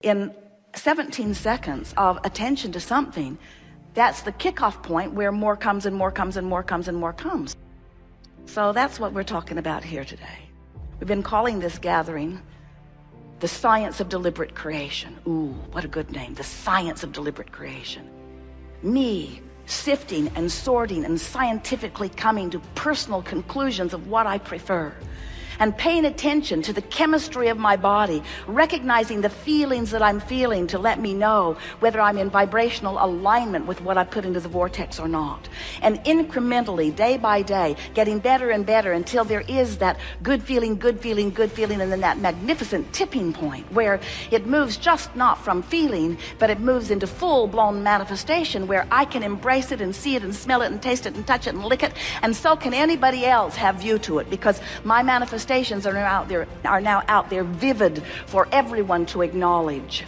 In 17 seconds of attention to something, that's the kickoff point where more comes and more comes and more comes and more comes. So that's what we're talking about here today. We've been calling this gathering the science of deliberate creation. Ooh, what a good name, the science of deliberate creation. Me sifting and sorting and scientifically coming to personal conclusions of what I prefer, and paying attention to the chemistry of my body, recognizing the feelings that I'm feeling to let me know whether I'm in vibrational alignment with what I put into the vortex or not. And incrementally, day by day, getting better and better until there is that good feeling, good feeling, good feeling, and then that magnificent tipping point where it moves just not from feeling, but it moves into full-blown manifestation where I can embrace it and see it and smell it and taste it and touch it and lick it, and so can anybody else have view to it, because my manifestations are now out there vivid for everyone to acknowledge.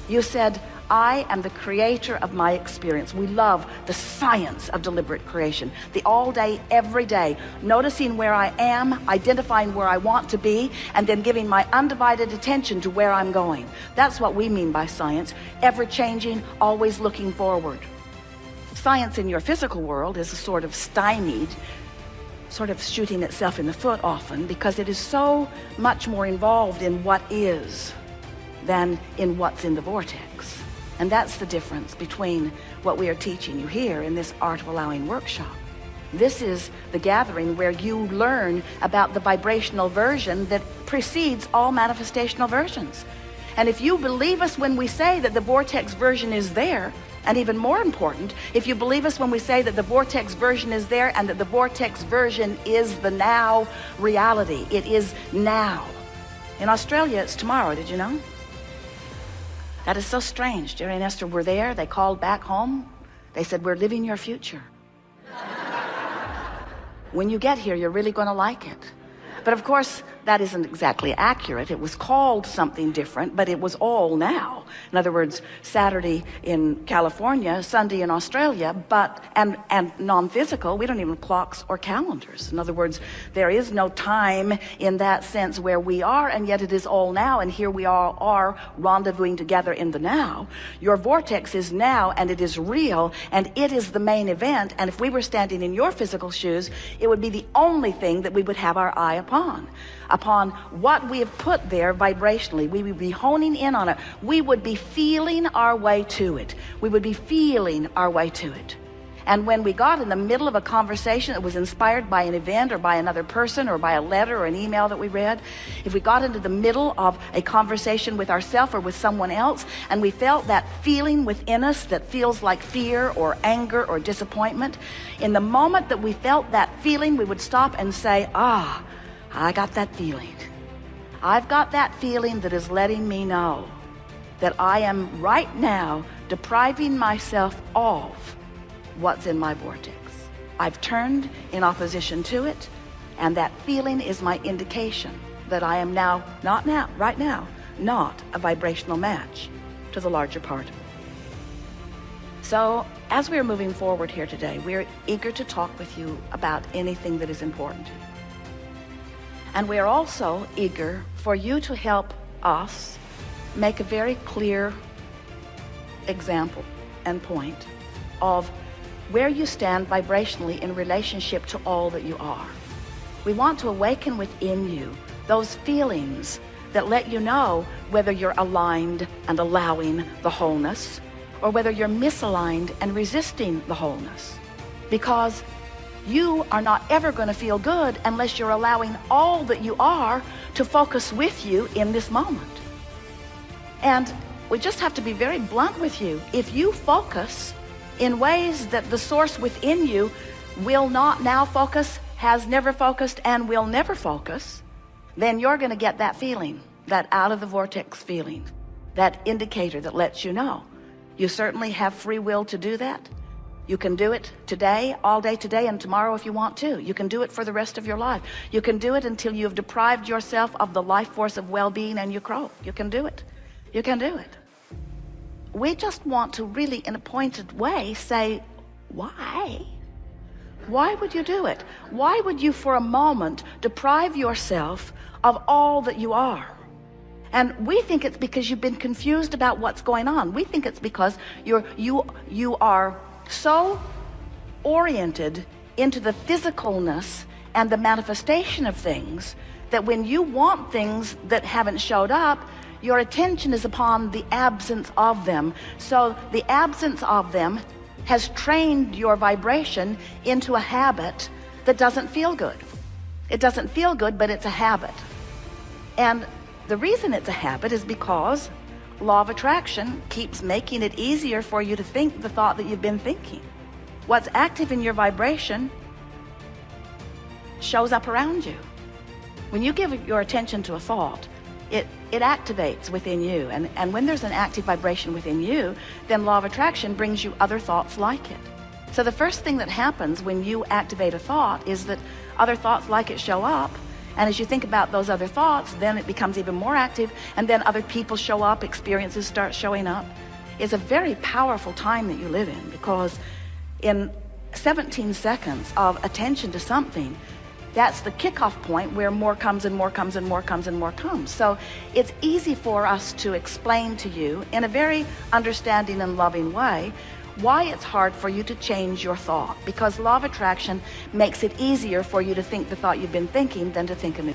You said, I am the creator of my experience. We love the science of deliberate creation, the all day, every day, noticing where I am, identifying where I want to be, and then giving my undivided attention to where I'm going. That's what we mean by science, ever changing, always looking forward. Science in your physical world is a sort of stymied, sort of shooting itself in the foot often, because it is so much more involved in what is than in what's in the vortex. And that's the difference between what we are teaching you here in this Art of Allowing workshop. This is the gathering where you learn about the vibrational version that precedes all manifestational versions. And if you believe us when we say that the vortex version is there, and even more important, if you believe us when we say that the vortex version is there and that the vortex version is the now reality, it is now. In Australia, it's tomorrow, did you know? That is so strange. Jerry and Esther were there. They called back home. They said, we're living your future. When you get here, you're really going to like it. But of course, that isn't exactly accurate. It was called something different, but it was all now. In other words, Saturday in California, Sunday in Australia, and non-physical. We don't even have clocks or calendars. In other words, there is no time in that sense where we are, and yet it is all now, and here we all are rendezvousing together in the now. Your vortex is now, and it is real, and it is the main event. And if we were standing in your physical shoes, it would be the only thing that we would have our eye upon what we have put there vibrationally. We would be honing in on it. We would be feeling our way to it. We would be feeling our way to it. And when we got in the middle of a conversation that was inspired by an event or by another person or by a letter or an email that we read, if we got into the middle of a conversation with ourselves or with someone else, and we felt that feeling within us that feels like fear or anger or disappointment, in the moment that we felt that feeling, we would stop and say, I got that feeling. I've got that feeling that is letting me know that I am right now depriving myself of what's in my vortex. I've turned in opposition to it, and that feeling is my indication that I am right now, not a vibrational match to the larger part. So as we're moving forward here today, we're eager to talk with you about anything that is important to you. And we're also eager for you to help us make a very clear example and point of where you stand vibrationally in relationship to all that you are. We want to awaken within you those feelings that let you know whether you're aligned and allowing the wholeness, or whether you're misaligned and resisting the wholeness. Because you are not ever going to feel good unless you're allowing all that you are to focus with you in this moment. And we just have to be very blunt with you. If you focus in ways that the source within you will not now focus, has never focused, and will never focus, then you're going to get that feeling, that out of the vortex feeling, that indicator that lets you know. You certainly have free will to do that. You can do it today, all day today, and tomorrow if you want to. You can do it for the rest of your life. You can do it until you've deprived yourself of the life force of well-being and you croak. You can do it. You can do it. We just want to really, in a pointed way, say, why? Why would you do it? Why would you for a moment deprive yourself of all that you are? And we think it's because you've been confused about what's going on. We think it's because you are so oriented into the physicalness and the manifestation of things that when you want things that haven't showed up, your attention is upon the absence of them. So the absence of them has trained your vibration into a habit that doesn't feel good. It doesn't feel good, but it's a habit. And the reason it's a habit is because law of attraction keeps making it easier for you to think the thought that you've been thinking. What's active in your vibration shows up around you. When you give your attention to a thought, it activates within you. And when there's an active vibration within you, then law of attraction brings you other thoughts like it. So the first thing that happens when you activate a thought is that other thoughts like it show up. And as you think about those other thoughts, then it becomes even more active, and then other people show up, experiences start showing up. It's a very powerful time that you live in, because in 17 seconds of attention to something, that's the kickoff point where more comes and more comes and more comes and more comes. So it's easy for us to explain to you in a very understanding and loving way why it's hard for you to change your thought, because law of attraction makes it easier for you to think the thought you've been thinking than to think a new.